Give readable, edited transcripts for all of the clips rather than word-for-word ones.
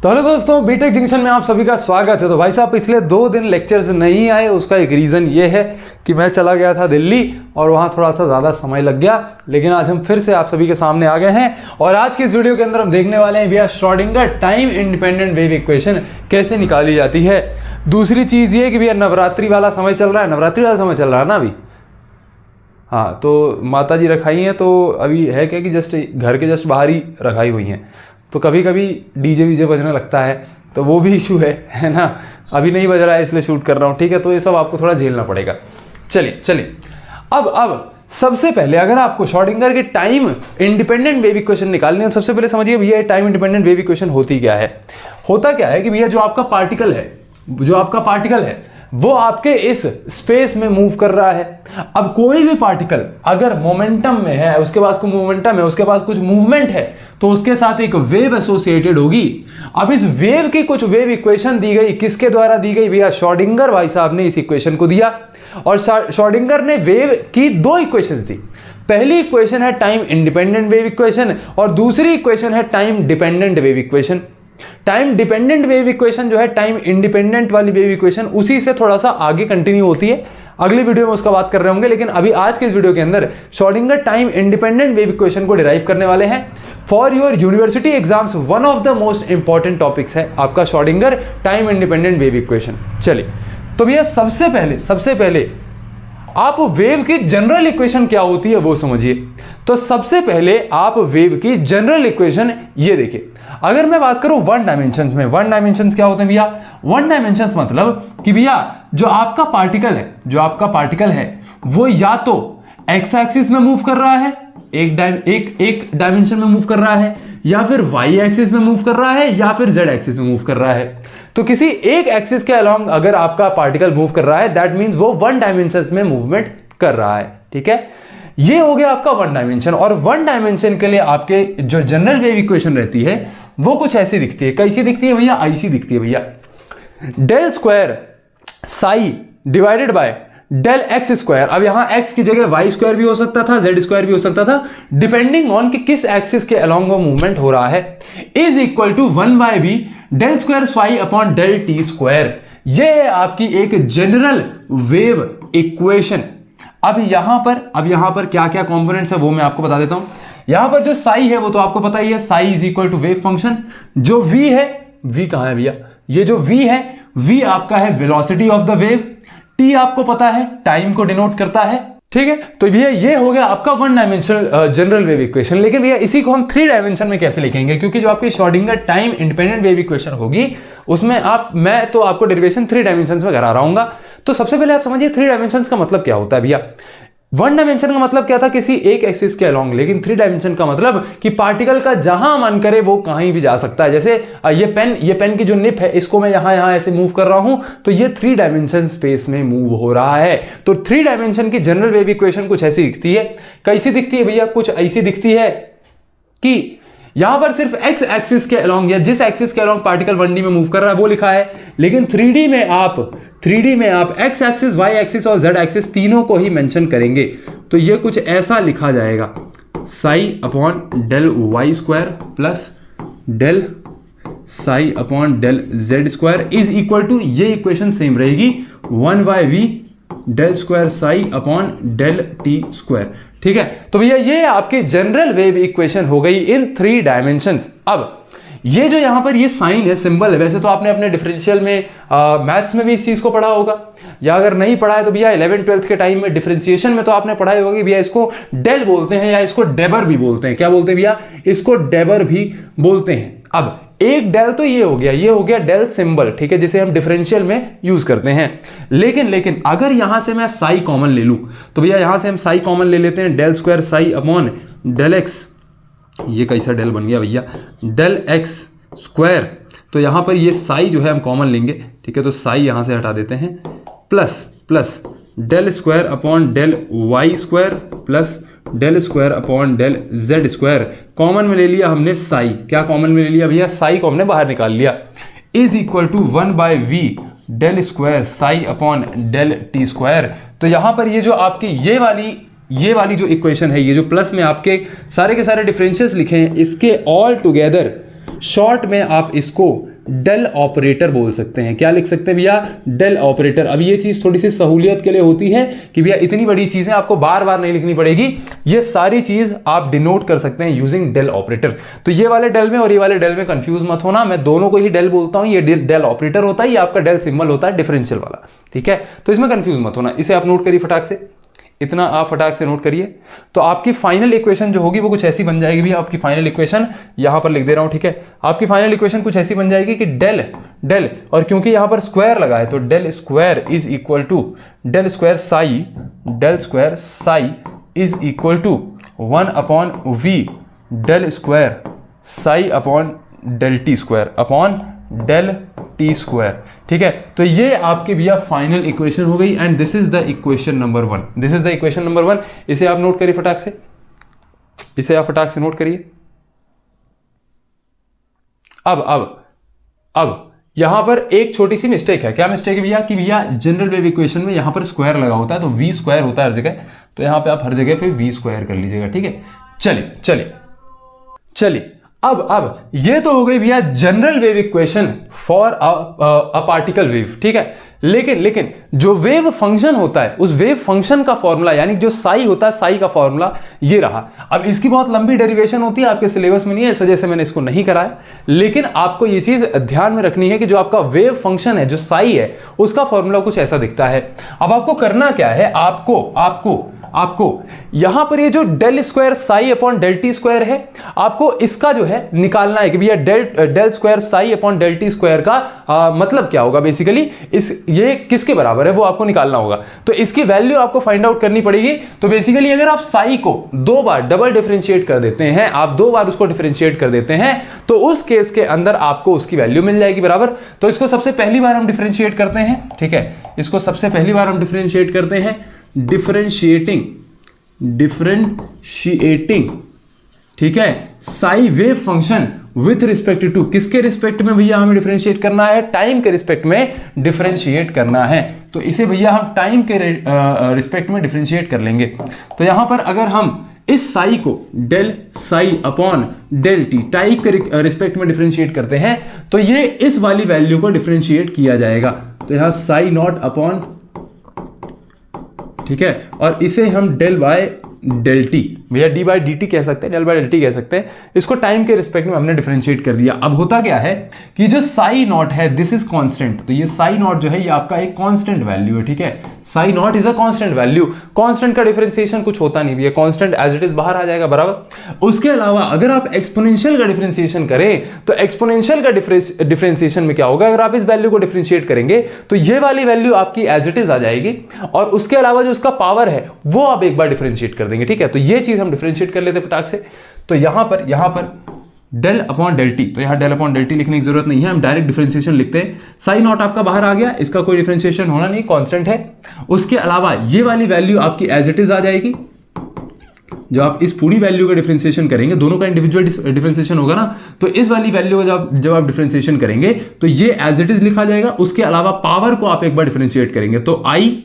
तो हेलो दोस्तों, BTech junction में आप सभी का स्वागत है। तो भाई साहब, पिछले 2 दिन लेक्चर्स नहीं आए, उसका एक रीज़न ये है कि मैं चला गया था दिल्ली और वहाँ थोड़ा सा ज़्यादा समय लग गया। लेकिन आज हम फिर से आप सभी के सामने आ गए हैं और आज की इस वीडियो के अंदर हम देखने वाले हैं भैया Schrodinger time independent wave equation कैसे निकाली जाती है। दूसरी चीज़ ये कि भैया नवरात्रि वाला समय चल रहा है, नवरात्रि वाला समय चल रहा है ना अभी। हाँ, तो माता जी रखाई हैं, तो अभी है क्या कि जस्ट घर के जस्ट बाहर ही रखाई हुई हैं, तो कभी कभी डीजे वीजे बजने लगता है, तो वो भी इशू है ना। अभी नहीं बज रहा है इसलिए शूट कर रहा हूँ, ठीक है। तो ये सब आपको थोड़ा झेलना पड़ेगा। चलिए अब सबसे पहले अगर आपको श्रोडिंगर की टाइम इंडिपेंडेंट वेव इक्वेशन निकालनी है, तो सबसे पहले समझिए भैया टाइम इंडिपेंडेंट वेव इक्वेशन होती क्या है। होता क्या है कि भैया जो आपका पार्टिकल है वो आपके इस स्पेस में मूव कर रहा है। अब कोई भी पार्टिकल अगर मोमेंटम में है, उसके पास कुछ मोमेंटम है, उसके पास कुछ मूवमेंट है, तो उसके साथ एक वेव एसोसिएटेड होगी। अब इस वेव की कुछ वेव इक्वेशन दी गई, किसके द्वारा दी गई भैया? श्रोडिंगर भाई साहब ने इस इक्वेशन को दिया। और श्रोडिंगर ने वेव की 2 इक्वेशन दी। पहली इक्वेशन है टाइम इंडिपेंडेंट वेव इक्वेशन और दूसरी इक्वेशन है time dependent wave equation. Time dependent wave equation जो है टाइम इंडिपेंडेंट वाली वेव इक्वेशन उसी से थोड़ा सा आगे कंटिन्यू होती है, अगली वीडियो में उसका बात कर रहे होंगे। लेकिन अभी आज के इस वीडियो के अंदर Schrodinger time independent wave equation को डिराइव करने वाले हैं for your university exams. One of the most important topics है आपका Schrodinger time independent wave equation. चलिए, तो भैया सबसे पहले आप वेव की जनरल इक्वेशन क्या होती है वो समझिए। तो सबसे पहले आप वेव की जनरल इक्वेशन ये देखिए। अगर मैं बात करूं वन डायमेंशंस में, वन डायमेंशंस क्या होते हैं भैया? वन डायमेंशंस मतलब कि भैया जो आपका पार्टिकल है वो या तो एक्स एक्सिस में मूव कर रहा है, एक डायमेंशन में मूव कर रहा है, या फिर वाई एक्सिस में मूव कर रहा है, या फिर जेड एक्सिस में मूव कर रहा है। तो किसी एक एक्सिस के अलोंग अगर आपका पार्टिकल मूव कर रहा है, दैट मींस वो वन डायमेंशन में मूवमेंट कर रहा है, ठीक है। ये हो गया आपका वन डायमेंशन। और वन डायमेंशन के लिए आपके जो जनरल वेव इक्वेशन रहती है वो कुछ ऐसी दिखती है। कैसी दिखती है भैया? ऐसी दिखती है भैया। Del square psi divided by del X square. अब यहां एक्स की जगह वाई स्क्वायर भी हो सकता था, जेड स्क्वायर भी हो सकता था, डिपेंडिंग ऑन कि किस एक्सिस के अलोंग वो मूवमेंट हो रहा है, is equal to 1/v del square psi upon del T square. ये है आपकी एक जनरल वेव इक्वेशन। अब यहां पर क्या क्या कॉम्पोनेंट्स है वो मैं आपको बता देता हूं। यहां पर जो साई है वो तो आपको पता ही है, psi is equal to wave function. जो वी है, वी कहां है भैया? ये जो वी है, वी आपका है velocity of the wave. T आपको पता है टाइम को डिनोट करता है, ठीक है। तो भैया ये हो गया आपका one dimensional general wave equation. लेकिन भैया इसी को हम 3 डायमेंशन में कैसे लिखेंगे? क्योंकि जो आपकी Schrodinger time independent wave equation होगी उसमें मैं तो आपको डेरिवेशन 3 डायमेंशन में करा रहा हूं। तो सबसे पहले आप समझिए 3 डायमेंशन का मतलब क्या होता है भैया। वन डायमेंशन का मतलब क्या था? किसी एक एक्सिस के अलोंग। लेकिन 3 डायमेंशन का मतलब कि पार्टिकल का जहां मन करे वो कहीं भी जा सकता है। जैसे ये पेन की जो निप है, इसको मैं यहां ऐसे मूव कर रहा हूं, तो ये 3 डायमेंशन स्पेस में मूव हो रहा है। तो 3 डायमेंशन की जनरल वेव इक्वेशन कुछ ऐसी दिखती है। कैसी दिखती है भैया? कुछ ऐसी दिखती है कि यहां पर सिर्फ एक्स एक्सिस के अलोंग या जिस एक्सिस के अलोंग पार्टिकल 1D में मूव कर रहा है वो लिखा है। लेकिन 3D में आप एक्स एक्सिस, वाई एक्सिस और जेड एक्सिस तीनों को ही मेंशन करेंगे। तो ये कुछ ऐसा लिखा जाएगा, psi upon del Y square plus del psi upon del Z square is equal to, ये इक्वेशन सेम रहेगी, 1/v del square psi upon del T square, ठीक है। तो भैया ये आपके जनरल वेव इक्वेशन हो गई इन 3 डायमेंशंस। अब ये जो यहां पर ये साइन है, सिंबल है, वैसे तो आपने अपने डिफरेंशियल में मैथ्स में भी इस चीज को पढ़ा होगा, या अगर नहीं पढ़ा है तो भैया 11th-12th के टाइम में डिफरेंशिएशन में तो आपने पढ़ाई होगी। भैया इसको डेल बोलते हैं या इसको डेबर भी बोलते हैं। क्या बोलते हैं भैया? इसको डेबर भी बोलते हैं। अब एक डेल तो ये हो गया डेल सिंबल, ठीक है, जिसे हम डिफरेंशियल में यूज करते हैं। लेकिन अगर यहां से मैं साई कॉमन ले लूं, तो भैया यहां से हम साई कॉमन ले लेते हैं, del square psi upon del X. ये कैसा डेल बन गया भैया? Del X square. तो यहां पर ये साई जो है हम कॉमन लेंगे, ठीक है, तो साई यहां से हटा देते हैं, plus del square upon del Y square plus del square upon del Z square. Common में ले लिया हमने साई। क्या कॉमन में ले लिया भैया? साई को हमने बाहर निकाल लिया, is equal to 1/v del square psi upon del T square. तो यहां पर ये जो आपकी ये वाली जो इक्वेशन है, ये जो प्लस में आपके सारे के सारे डिफरेंशियल्स लिखे हैं, इसके ऑल टुगेदर शॉर्ट में आप इसको डेल ऑपरेटर बोल सकते हैं। क्या लिख सकते हैं भैया? Del operator. अब ये चीज थोड़ी सी सहूलियत के लिए होती है कि भैया इतनी बड़ी चीजें आपको बार बार नहीं लिखनी पड़ेगी, ये सारी चीज आप डिनोट कर सकते हैं यूजिंग डेल ऑपरेटर। तो ये वाले डेल में और ये वाले डेल में कंफ्यूज मत होना, मैं दोनों को ही डेल बोलता हूं। ये डेल ऑपरेटर होता है, ये आपका डेल सिंबल होता है डिफरेंशियल वाला, ठीक है? तो इसमें कंफ्यूज मत होना। इसे आप नोट करिए फटाक से, इतना आप फटाक से नोट करिए। तो आपकी फाइनल इक्वेशन जो होगी वो कुछ ऐसी बन जाएगी भी। आपकी फाइनल इक्वेशन यहां पर लिख दे रहा हूं, ठीक है? आपकी फाइनल इक्वेशन कुछ ऐसी बन जाएगी कि डेल और क्योंकि यहां पर स्क्वायर लगा है तो del square is equal to del square psi is equal to 1/v del square psi upon del T square upon del T square, ठीक है? तो ये आपकी भैया फाइनल इक्वेशन हो गई and this is the equation number 1। This is the equation number 1। इसे आप नोट करिए फटाक से, इसे आप फटाक से नोट करिए। अब यहां पर एक छोटी सी मिस्टेक है। क्या मिस्टेक है भैया? कि भैया जनरल वेव इक्वेशन में यहां पर स्क्वायर लगा होता है तो वी स्क्वायर होता है हर जगह, तो यहां पे आप हर जगह पे वी स्क्वायर कर लीजिएगा, ठीक है? चलिए अब ये तो हो गई भैया general wave equation for a particle wave, ठीक है? लेकिन जो वेव फंक्शन होता है उस वेव फंक्शन का फॉर्मूला यानी जो साई होता है, साई का फॉर्मूला ये रहा। अब इसकी बहुत लंबी डेरिवेशन होती है, आपके सिलेबस में नहीं है, इस वजह से मैंने इसको नहीं कराया। लेकिन आपको ये चीज ध्यान में रखनी है कि जो आपका वेव फंक्शन है, जो साई है, उसका फॉर्मूला कुछ ऐसा दिखता है। अब आपको करना क्या है? आपको यहां पर ये जो del square psi upon del T square है, आपको इसका जो है निकालना है कि भैया del square psi upon del T square का मतलब क्या होगा बेसिकली, ये किसके बराबर है वो आपको निकालना होगा। तो इसकी वैल्यू आपको फाइंड आउट करनी पड़ेगी। तो बेसिकली अगर आप साई को 2 बार डबल डिफरेंशिएट कर देते हैं, आप 2 बार उसको डिफरेंशिएट कर देते हैं, तो उस केस के अंदर आपको उसकी वैल्यू मिल जाएगी बराबर। तो इसको सबसे पहली बार हम डिफरेंशिएट करते हैं, ठीक है? इसको सबसे पहली बार हम डिफरेंशिएट करते हैं, डिफरेंशिएटिंग, ठीक है? Psi wave function with respect to, किसके रिस्पेक्ट में भैया हमें डिफरेंशिएट करना है? टाइम के रिस्पेक्ट में डिफरेंशिएट करना है। तो इसे भैया हम टाइम के रिस्पेक्ट में डिफरेंशिएट कर लेंगे। तो यहां पर अगर हम इस साई को del psi upon del T time के रिस्पेक्ट में डिफरेंशिएट करते हैं तो ये इस वाली वैल्यू को डिफरेंशिएट किया जाएगा। तो यहां साई नॉट अपॉन, ठीक है? और इसे हम डेल बाय डेल टी, भैया डी बाई डी टी कह सकते हैं, डेल बाय डेल टी कह सकते हैं। इसको टाइम के रिस्पेक्ट में हमने डिफरेंशिएट कर दिया। अब होता क्या है कि जो साई नॉट है दिस इज कांस्टेंट, तो ये साई नॉट जो है ये आपका एक कांस्टेंट वैल्यू है, ठीक है? Sai not is a constant value. Constant का डिफरेंशिएशन कुछ होता नहीं, ये कांस्टेंट एज इट इज बाहर आ जाएगा बराबर। उसके अलावा अगर आप एक्सपोनेंशियल का डिफरेंशिएशन करें तो एक्सपोनेंशियल का डिफरेंशिएशन में क्या होगा? अगर आप इस वैल्यू को डिफरेंशिएट करेंगे तो ये वाली वैल्यू आपकी एज इट इज आ जाएगी और उसके अलावा जो उसका पावर है वो आप एक बार डिफरेंशिएट कर देंगे, ठीक है? तो ये चीज हम डिफरेंशिएट कर लेते हैं फटाक से। तो यहां पर डेल अपॉन डेल टी, तो यहां डेल अपॉन डेल टी लिखने की जरूरत नहीं है, हम डायरेक्ट डिफरेंशिएशन लिखते हैं। साइन नॉट आपका बाहर आ गया, इसका कोई डिफरेंशिएशन होना नहीं, कांस्टेंट है। उसके अलावा ये वाली वैल्यू आपकी एज इट इज आ जाएगी। जब आप इस पूरी वैल्यू का डिफरेंशिएशन करेंगे, दोनों का इंडिविजुअल डिफरेंशिएशन होगा ना, तो इस वाली वैल्यू का जब आप डिफरेंशिएशन करेंगे तो ये एज इट इज लिखा जाएगा। उसके अलावा पावर को आप एक बार डिफरेंशिएट करेंगे तो आई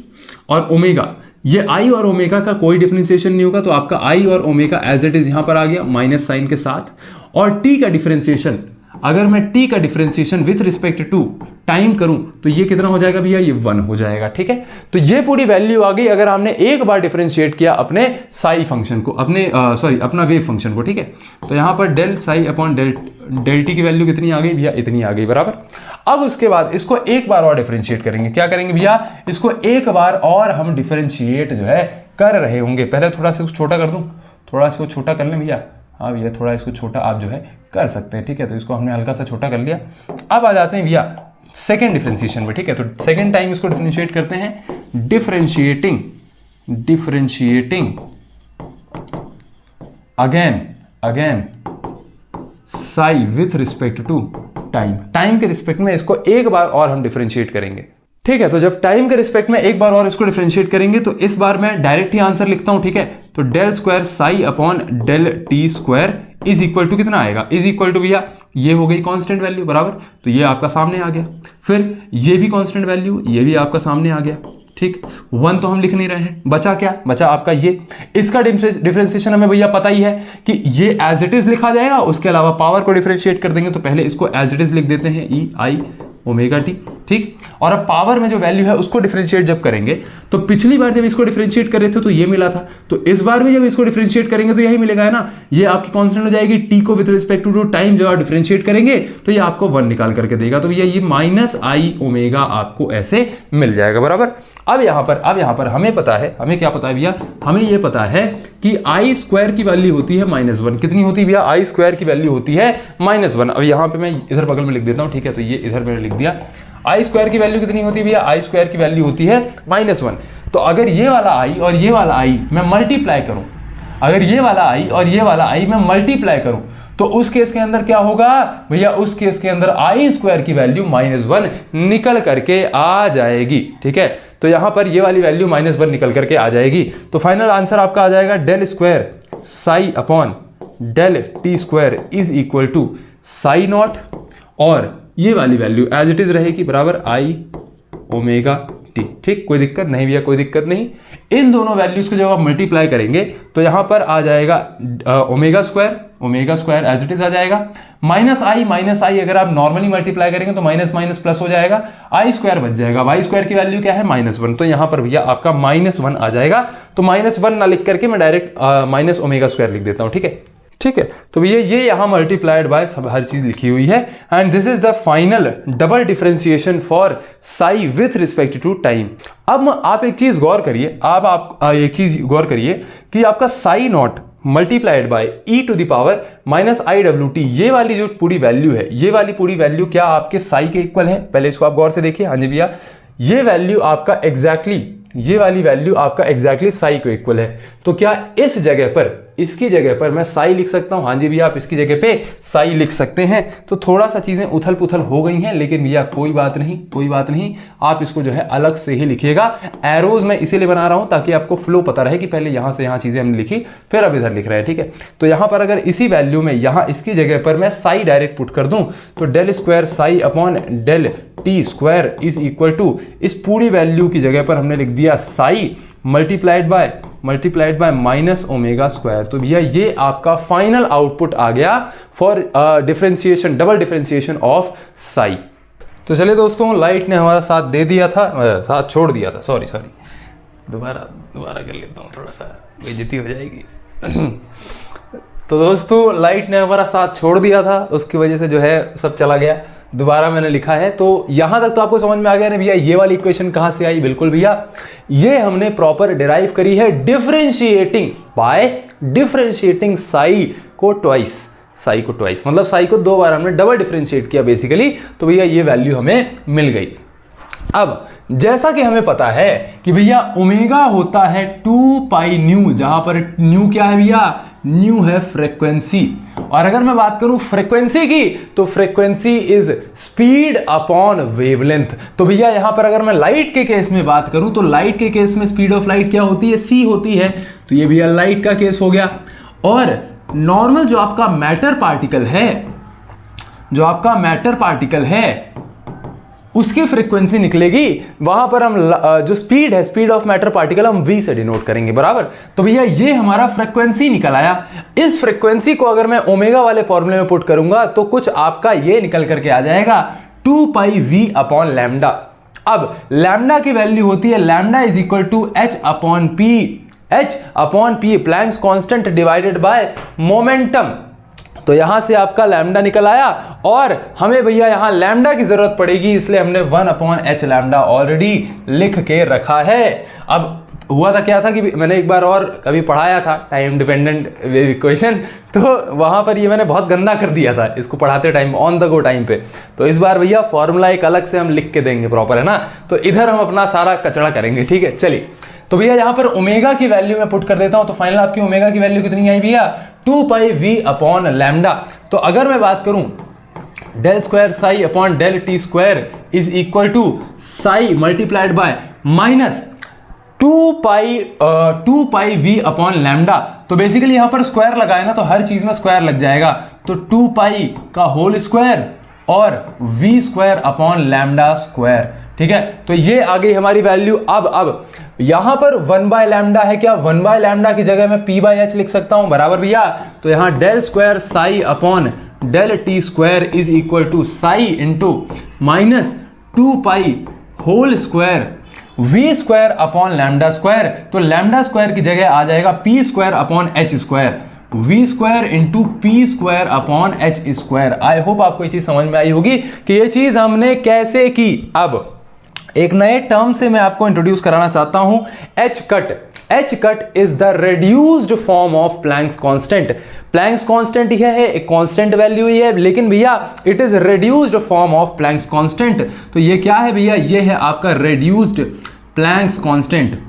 और ओमेगा, ये आई और ओमेगा का कोई डिफरेंशिएशन नहीं होगा, तो आपका आई और ओमेगा एज इट इज यहां पर आ गया माइनस साइन के साथ। और टी का डिफरेंशिएशन, अगर मैं टी का differentiation with respect to time करूं तो ये कितना हो जाएगा भैया? ये 1 हो जाएगा, ठीक है? तो ये पूरी वैल्यू आ गई अगर हमने एक बार डिफरेंशिएट किया अपने साई फंक्शन को, अपना वेव फंक्शन को, ठीक है? तो यहां पर del psi upon del T की वैल्यू कितनी आ गई भैया? इतनी आ गई बराबर। अब उसके बाद इसको एक बार और डिफरेंशिएट करेंगे। क्या करेंगे भैया? इसको एक बार और हम डिफरेंशिएट जो है कर रहे होंगे। पहले थोड़ा सा छोटा कर दूं, थोड़ा इसको छोटा कर लें भैया। हाँ भैया, थोड़ा इसको छोटा आप जो है कर सकते हैं, ठीक है? तो इसको हमने हल्का सा छोटा कर लिया। अब आ जाते हैं भैया सेकेंड डिफरेंशिएशन में, ठीक है? तो सेकेंड टाइम इसको डिफरेंशिएट करते हैं, differentiating again psi with respect to time के रिस्पेक्ट में इसको एक बार और हम डिफरेंशिएट करेंगे, ठीक है? तो जब टाइम के रिस्पेक्ट में एक बार और इसको डिफरेंशिएट करेंगे तो इस बार मैं डायरेक्ट ही आंसर लिखता हूं, ठीक है? तो del square psi upon del T square is equal to कितना आएगा? इज इक्वल टू भैया ये हो गई कांस्टेंट वैल्यू बराबर, तो ये आपका सामने आ गया। फिर ये भी कांस्टेंट वैल्यू, ये भी आपका सामने आ गया, ठीक, 1 तो हम लिख नहीं रहे हैं, बचा क्या, बचा आपका ये। इसका डिफरेंशिएशन हमें भैया पता ही है कि ये एज इट इज लिखा जाएगा, उसके अलावा पावर को डिफरेंशिएट कर देंगे। तो पहले इसको एज इट इज लिख देते हैं ई आई ओमेगा टी, ठीक। और अब पावर में जो वैल्यू है उसको डिफरेंशिएट जब करेंगे, तो पिछली बार जब इसको डिफरेंशिएट कर रहे थे तो ये मिला था, तो इस बार भी जब इसको डिफरेंशिएट करेंगे तो यही मिलेगा, है ना। ये आपकी कांस्टेंट हो जाएगी, टी को विद रिस्पेक्ट टू टाइम जब आप डिफरेंशिएट करेंगे तो ये आपको 1 निकाल करके देगा। तो ये माइनस आई ओमेगा आपको ऐसे मिल जाएगा, बराबर। अब यहाँ पर हमें पता है, हमें क्या पता है भैया, हमें ये पता है कि आई स्क्वायर की वैल्यू होती है -1। कितनी होती है भैया, आई स्क्वायर की वैल्यू होती है -1। अब यहाँ पे मैं इधर बगल में लिख देता हूँ, ठीक है। तो ये इधर मैंने लिख दिया, आई स्क्वायर की वैल्यू कितनी होती है भैया, आई स्क्वायर की वैल्यू होती है -1। तो अगर ये वाला आई और ये वाला आई मैं मल्टीप्लाई करूँ, अगर ये वाला आई और ये वाला आई मैं मल्टीप्लाई करूं, तो उस केस के अंदर क्या होगा भैया, उस केस के अंदर आई स्क्वायर की वैल्यू -1 निकल करके आ जाएगी, ठीक है। तो यहां पर ये वाली वैल्यू -1 निकल करके आ जाएगी। तो फाइनल आंसर आपका आ जाएगा del square psi upon del T square is equal to psi naught, और ये वाली वैल्यू एज इट इज रहेगी, बराबर आई ओमेगा टी, ठीक। कोई दिक्कत नहीं भैया, कोई दिक्कत नहीं। इन दोनों वैल्यूज को जब आप मल्टीप्लाई करेंगे तो यहां पर आ जाएगा omega square as it is आ जाएगा, माइनस आई अगर आप नॉर्मली मल्टीप्लाई करेंगे तो माइनस माइनस प्लस हो जाएगा, आई स्क्वायर बच जाएगा। वाई स्क्वायर की वैल्यू क्या है, -1। तो यहां पर भैया आपका -1 आ जाएगा। तो -1 ना लिख करके मैं डायरेक्ट माइनस ओमेगा स्क्वायर लिख देता हूं, ठीक है, ठीक है। तो भैया ये यहां मल्टीप्लाइड बाय सब हर चीज लिखी हुई है, and this is the final double differentiation for psi with respect to time. अब आप एक चीज गौर करिए, आप एक चीज गौर करिए कि आपका psi naught multiplied by E to the power -IWT, ये वाली जो पूरी वैल्यू है, ये वाली पूरी वैल्यू क्या आपके साई के इक्वल है, पहले इसको आप गौर से देखिए। हाँ जी भैया, ये वैल्यू आपका एग्जैक्टली, ये वाली वैल्यू आपका एग्जैक्टली साई को इक्वल है। तो क्या इस जगह पर, इसकी जगह पर मैं साई लिख सकता हूं, हाँ जी भैया आप इसकी जगह पे साई लिख सकते हैं। तो थोड़ा सा चीजें उथल पुथल हो गई हैं, लेकिन भैया कोई बात नहीं, कोई बात नहीं, आप इसको जो है अलग से ही लिखिएगा। एरोज मैं इसीलिए बना रहा हूं ताकि आपको फ्लो पता रहे कि पहले यहां से यहां चीजें हमने लिखी, फिर अब इधर लिख रहे हैं, ठीक है। तो यहां पर अगर इसी वैल्यू में यहां इसकी जगह पर मैं साई डायरेक्ट पुट कर दूं, तो del square psi upon del T square is equal to, इस पूरी वैल्यू की जगह पर हमने लिख दिया psi multiplied by minus omega square. तो भैया ये आपका फाइनल आउटपुट आ गया for differentiation, double differentiation of psi. तो चलिए दोस्तों, लाइट ने हमारा साथ दे दिया था, साथ छोड़ दिया था, सॉरी दोबारा कर लेता हूँ, थोड़ा सा बेइज्जती हो जाएगी। तो दोस्तों लाइट ने हमारा साथ छोड़ दिया था, उसकी वजह से जो है सब चला गया। दोबारा मैंने लिखा है, तो यहां तक तो आपको समझ में आ गया ना भैया, ये वाली इक्वेशन कहां से आई। बिल्कुल भैया, ये हमने प्रॉपर डिराइव करी है डिफरेंशिएटिंग साई को ट्वाइस, मतलब साई को 2 बार हमने डबल डिफरेंशिएट किया बेसिकली। तो भैया ये वैल्यू हमें मिल गई। अब जैसा कि हमें पता है कि भैया ओमेगा होता है 2 पाई न्यू, जहां पर न्यू क्या है भैया, न्यू है फ्रीक्वेंसी। और अगर मैं बात करूं फ्रीक्वेंसी की, तो frequency is speed upon wavelength. तो भैया यहां पर अगर मैं लाइट के केस में बात करूं, तो लाइट के केस में स्पीड ऑफ लाइट क्या होती है, c होती है। तो ये भैया लाइट का केस हो गया। और नॉर्मल जो आपका मैटर पार्टिकल है, उसकी फ्रीक्वेंसी निकलेगी, वहां पर हम जो स्पीड है, स्पीड ऑफ मैटर पार्टिकल, हम v से डिनोट करेंगे, बराबर। तो भैया ये हमारा फ्रीक्वेंसी निकल आया। इस फ्रीक्वेंसी को अगर मैं ओमेगा वाले फॉर्मूले में पुट करूंगा, तो कुछ आपका ये निकल करके आ जाएगा 2 पाई v अपॉन लैम्डा। अब लैम्डा की वैल्यू होती है, lambda is equal to h upon p Planck's constant divided by momentum. तो यहां से आपका लैम्डा निकल आया, और हमें भैया यहां लैम्डा की जरूरत पड़ेगी, इसलिए हमने 1 अपॉन h लैम्डा ऑलरेडी लिख के रखा है। अब हुआ था क्या था कि मैंने एक बार और कभी पढ़ाया था टाइम डिपेंडेंट वेव इक्वेशन, तो वहां पर ये मैंने बहुत गंदा कर दिया था इसको पढ़ाते time, on the go time पे। तो इस बार भैया फॉर्मूला एक अलग से हम लिख के देंगे प्रॉपर, है ना। तो इधर हम अपना सारा कचरा करेंगे, ठीक है। चलिए, तो भैया यहां पर ओमेगा की वैल्यू मैं पुट कर देता हूं। तो फाइनल आपकी ओमेगा की वैल्यू कितनी आई भैया, 2 पाई v अपॉन लैम्डा। तो अगर मैं बात करूं del square psi upon del T square is equal to psi multiplied by minus 2 pi v upon lambda. तो बेसिकली यहां पर स्क्वायर लगाए ना, तो हर चीज में स्क्वायर लग जाएगा। तो 2 पाई का होल स्क्वायर और v square upon lambda square. ठीक है, तो ये आ गई हमारी वैल्यू। अब यहां पर 1 बाय लैम्डा है, क्या 1 बाय लैम्डा की जगह मैं p बाय एच लिख सकता हूं, बराबर भैया। तो यहां del square psi upon del T square is equal to psi into minus 2 pi whole square v square upon lambda square. तो लैम्डा स्क्वायर की जगह आ जाएगा p square upon h square, v square into p square upon h square. I hope आपको ये चीज समझ में आई होगी कि ये चीज हमने कैसे की। अब एक नए टर्म से मैं आपको इंट्रोड्यूस कराना चाहता हूं, H cut. H cut is the reduced form of Planck's constant. Planck's constant यह है, एक कांस्टेंट वैल्यू ही है, लेकिन भैया it is reduced form of Planck's constant. तो ये क्या है भैया, ये है आपका रिड्यूस्ड प्लैंक्स कांस्टेंट,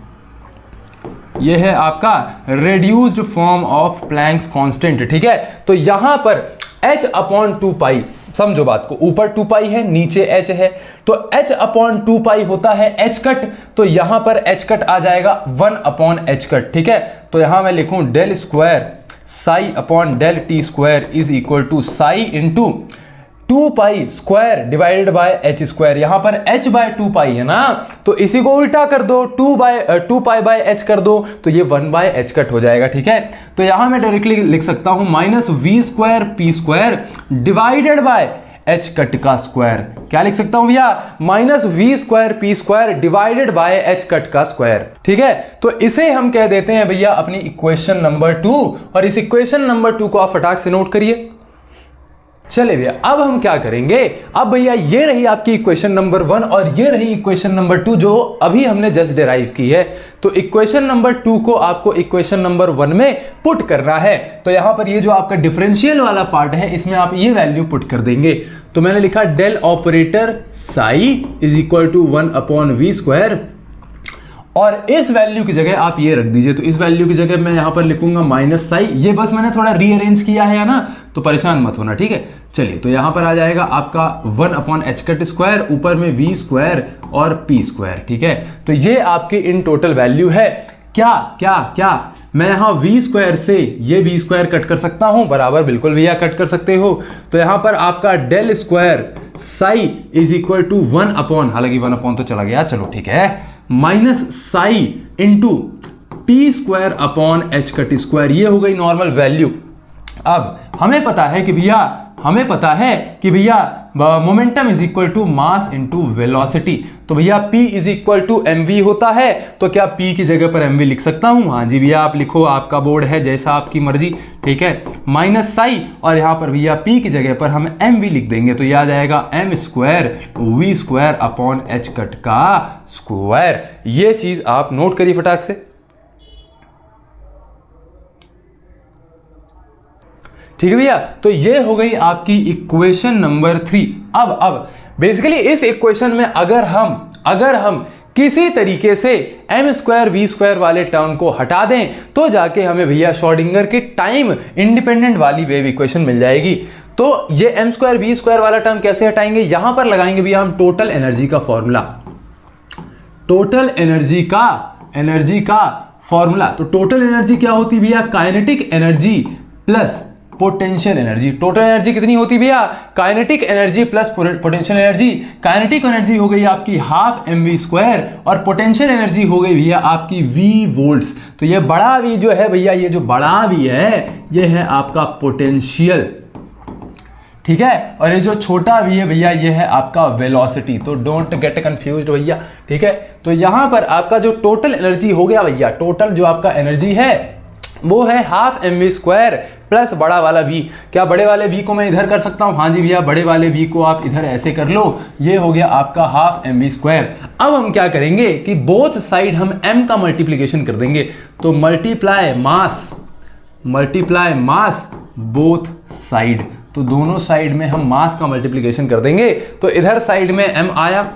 ये है आपका reduced form of Planck's constant. ठीक है, तो यहां पर h अपॉन 2 पाई, समझो बात को, ऊपर 2 पाई है, नीचे h है, तो h अपॉन 2 पाई होता है h कट। तो यहां पर h कट आ जाएगा 1 अपॉन h कट। ठीक है, तो यहां मैं लिखूं del square psi upon del T square is equal to psi into 2 pi square divided by h square. यहां पर h बाय 2 पाई है ना, तो इसी को उल्टा कर दो, 2 पाई बाय h कर दो, तो ये 1 बाय h कट हो जाएगा। ठीक है, तो यहां मैं डायरेक्टली लिख सकता हूं minus v square p square divided by h cut का स्क्वायर। क्या लिख सकता हूं भैया, minus v square p square divided by h cut का स्क्वायर। ठीक है, तो इसे हम कह देते हैं भैया अपनी इक्वेशन नंबर 2, और इस इक्वेशन नंबर 2 को आप फटाक से नोट करिए। चले भैया, अब हम क्या करेंगे, अब भैया ये रही आपकी इक्वेशन नंबर 1 और ये रही इक्वेशन नंबर 2 जो अभी हमने जस्ट डिराइव की है। तो इक्वेशन नंबर 2 को आपको इक्वेशन नंबर 1 में पुट करना है। तो यहां पर ये जो आपका डिफरेंशियल वाला पार्ट है, इसमें आप ये वैल्यू पुट कर देंगे। तो मैंने लिखा del operator psi is equal to 1 upon v square, और इस वैल्यू की जगह आप ये रख दीजिए। तो इस वैल्यू की जगह मैं यहां पर लिखूंगा माइनस साई, ये बस मैंने थोड़ा रीअरेंज किया है ना, तो परेशान मत होना। ठीक है, चलिए, तो यहां पर आ जाएगा आपका 1 अपॉन एच कट स्क्वायर, ऊपर में वी स्क्वायर और पी स्क्वायर। ठीक है, तो ये आपकी इन टोटल वैल्यू है। क्या क्या क्या मैं यहां v स्क्वायर से ये v स्क्वायर कट कर सकता हूं, बराबर, बिल्कुल भैया कट कर सकते हो। तो यहां पर आपका del square psi is equal to 1 upon, हालांकि 1 अपॉन तो चला गया, चलो ठीक है, minus psi into p square upon h cut square. ये हो गई नॉर्मल वैल्यू। अब हमें पता है कि भैया momentum is equal to mass into velocity. तो भैया p is equal to mv होता है, तो क्या p की जगह पर mv लिख सकता हूं? हाँ जी भैया, आप लिखो, आपका बोर्ड है, जैसा आपकी मर्जी। ठीक है, माइनस साई, और यहां पर भैया p की जगह पर हम mv लिख देंगे, तो यह आ जाएगा m square v square upon h cut का स्क्वायर। ये चीज आप नोट करिए फटाक से। ठीक है भैया, तो ये हो गई आपकी इक्वेशन नंबर 3। अब बेसिकली इस इक्वेशन में अगर हम किसी तरीके से m स्क्वायर वी स्क्वायर वाले टर्म को हटा दें, तो जाके हमें भैया श्रोडिंगर की टाइम इंडिपेंडेंट वाली वेव इक्वेशन मिल जाएगी। तो ये m स्क्वायर वी स्क्वायर वाला टर्म कैसे हटाएंगे, यहां पर लगाएंगे भैया हम टोटल एनर्जी का फॉर्मूला। टोटल एनर्जी का फॉर्मूला, तो टोटल एनर्जी क्या होती भैया, kinetic energy plus potential energy. Total energy कितनी होती भैया, kinetic energy plus potential energy. Kinetic energy हो गई आपकी हाफ mv स्क्वायर, और पोटेंशियल एनर्जी हो गई भैया आपकी v वोल्ट्स। तो ये बड़ा v जो है भैया, ये जो बड़ा v है, ये है आपका पोटेंशियल। ठीक है, और ये जो छोटा v है भैया, ये है आपका वेलोसिटी। तो डोंट गेट कंफ्यूज्ड भैया। ठीक है, तो यहां पर आपका जो टोटल एनर्जी हो गया भैया, टोटल जो आपका एनर्जी है वो है हाफ mv स्क्वायर प्लस बड़ा वाला v। क्या बड़े वाले v को मैं इधर कर सकता हूं? हाँ जी भैया, बड़े वाले v को आप इधर ऐसे कर लो, ये हो गया आपका हाफ mv स्क्वायर। अब हम क्या करेंगे कि बोथ साइड हम m का मल्टीप्लीकेशन कर देंगे। तो मल्टीप्लाई मास बोथ साइड, तो दोनों साइड में हम मास का मल्टीप्लीकेशन कर देंगे। तो इधर साइड में m आया,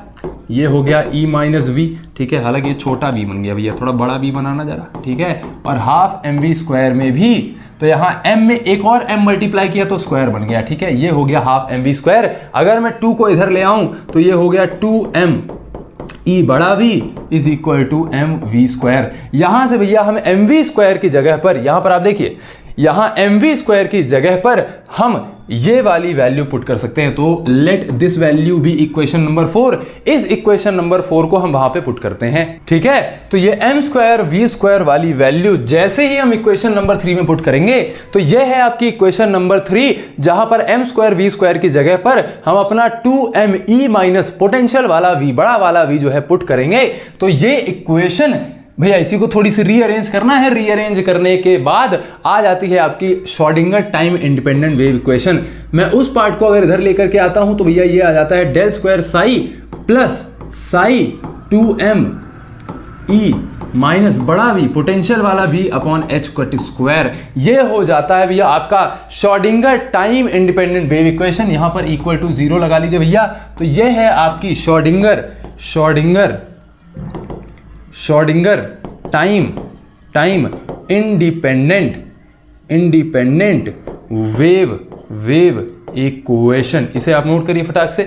ये हो गया e माइनस वी। ठीक है, हालांकि ये छोटा b बन गया भैया, थोड़ा बड़ा b बनाना जरा। ठीक है, और हाफ mv स्क्वायर में भी, तो यहाँ m में एक और m मल्टीप्लाई किया तो स्क्वायर बन गया। ठीक है, ये हो गया हाफ mv स्क्वायर। अगर मैं 2 को इधर ले आऊं तो ये हो गया 2m e बड़ा v is equal to mv square. यहां से भैया हम mv स्क्वायर की जगह पर, यहां पर आप देखिए यहां mv² की जगह पर हम ये वाली वैल्यू पुट कर सकते हैं। तो let this value be equation number 4। इस इक्वेशन नंबर 4 को हम वहां पे पुट करते हैं, ठीक है। तो ये m² v² वाली वैल्यू जैसे ही हम इक्वेशन नंबर 3 में पुट करेंगे तो ये है आपकी इक्वेशन नंबर 3, जहां पर m² v² की जगह पर हम अपना 2me माइनस पोटेंशियल वाला v, बड़ा वाला v जो है पुट करेंगे। तो ये इक्वेशन भैया इसी को थोड़ी सी रीअरेंज करना है। रीअरेंज करने के बाद आ जाती है आपकी Schrodinger time independent wave equation. मैं उस पार्ट को अगर इधर लेकर के आता हूं तो भैया ये आ जाता है del square Sai plus psi 2m e minus बड़ा v, पोटेंशियल वाला v upon h cut square. ये हो जाता है भैया आपका Schrodinger time independent wave equation. यहां पर इक्वल टू 0 लगा लीजिए भैया। तो ये है आपकी Schrodinger time independent wave equation. इसे आप नोट करिए फटाक से,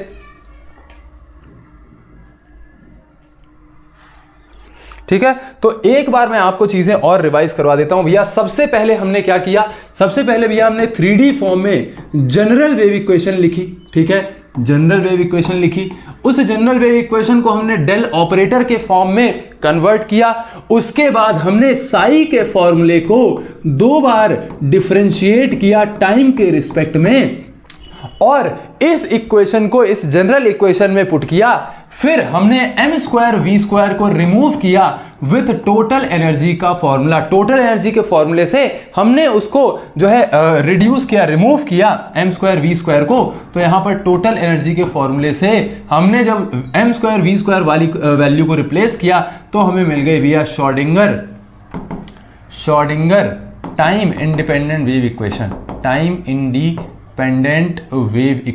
ठीक है। तो एक बार मैं आपको चीजें और रिवाइज करवा देता हूं भैया। सबसे पहले हमने क्या किया, सबसे पहले भैया हमने 3D फॉर्म में जनरल वेव इक्वेशन लिखी, ठीक है। जनरल वेव इक्वेशन लिखी, उस जनरल वेव इक्वेशन को हमने डेल ऑपरेटर के फॉर्म में कन्वर्ट किया। उसके बाद हमने साई के फॉर्मूले को 2 बार डिफरेंशिएट किया टाइम के रिस्पेक्ट में, और इस इक्वेशन को इस जनरल इक्वेशन में पुट किया। फिर हमने m² v² को रिमूव किया विथ टोटल एनर्जी का फॉर्मूला। टोटल एनर्जी के फॉर्मूले से हमने उसको जो है रिड्यूस किया, रिमूव किया m² v² को। तो यहां पर टोटल एनर्जी के फॉर्मूले से हमने जब m² v² वाली वैल्यू को रिप्लेस किया तो हमें मिल गई भैया Schrodinger time independent wave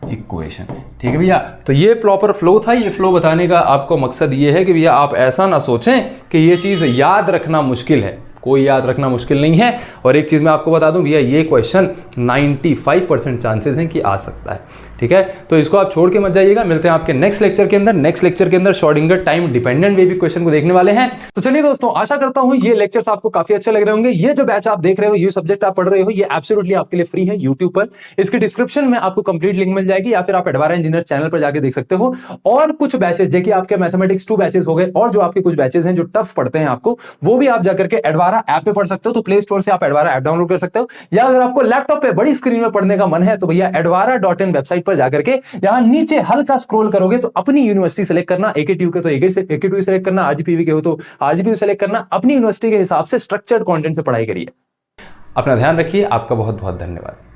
equation. ठीक है भैया। तो ये प्रॉपर फ्लो था। ये फ्लो बताने का आपको मकसद ये है कि भैया आप ऐसा ना सोचें कि ये चीज़ याद रखना मुश्किल है। कोई याद रखना मुश्किल नहीं है। और एक चीज़ मैं आपको बता दूं भैया, ये क्वेश्चन 95% चांसेस हैं कि आ सकता है, ठीक है। तो इसको आप छोड़ के मत जाइएगा। मिलते हैं आपके नेक्स्ट लेक्चर के अंदर। नेक्स्ट लेक्चर के अंदर Schrodinger time dependent wave equation को देखने वाले हैं। तो चलिए दोस्तों, आशा करता हूं ये लेक्चर्स आपको काफी अच्छे लग रहे होंगे। ये जो बैच आप देख रहे हो, ये सब्जेक्ट आप पढ़ रहे हो, ये एब्सोल्युटली आपके लिए फ्री है यूट्यूब पर। इसके डिस्क्रिप्शन में आपको कंप्लीट लिंक मिल जाएगी, या फिर आप एडवारा इंजीनियर चैनल पर जाकर देख सकते हो। और कुछ बैचेस जैसे आपके मैथमेटिक्स 2 बैचेस हो गए, और जो आपके कुछ बैचेस हैं जो टफ पढ़ते हैं आपको, वो भी आप जाकर के एडवारा ऐप पे पढ़ सकते हो। तो प्ले स्टोर से आप एडवारा ऐप डाउनलोड कर सकते हो, या अगर आपको लैपटॉप पे बड़ी स्क्रीन में पढ़ने का मन है तो भैया edvara.in वेबसाइट पर जाकर के यहां नीचे हल्का स्क्रॉल करोगे तो अपनी यूनिवर्सिटी सेलेक्ट करना। AKTU के तो AKTU सेलेक्ट करना, RGPV के हो तो RGPV सेलेक्ट करना। अपनी यूनिवर्सिटी के हिसाब से स्ट्रक्चर्ड कंटेंट से पढ़ाई करिए। अपना ध्यान रखिए। आपका बहुत बहुत धन्यवाद।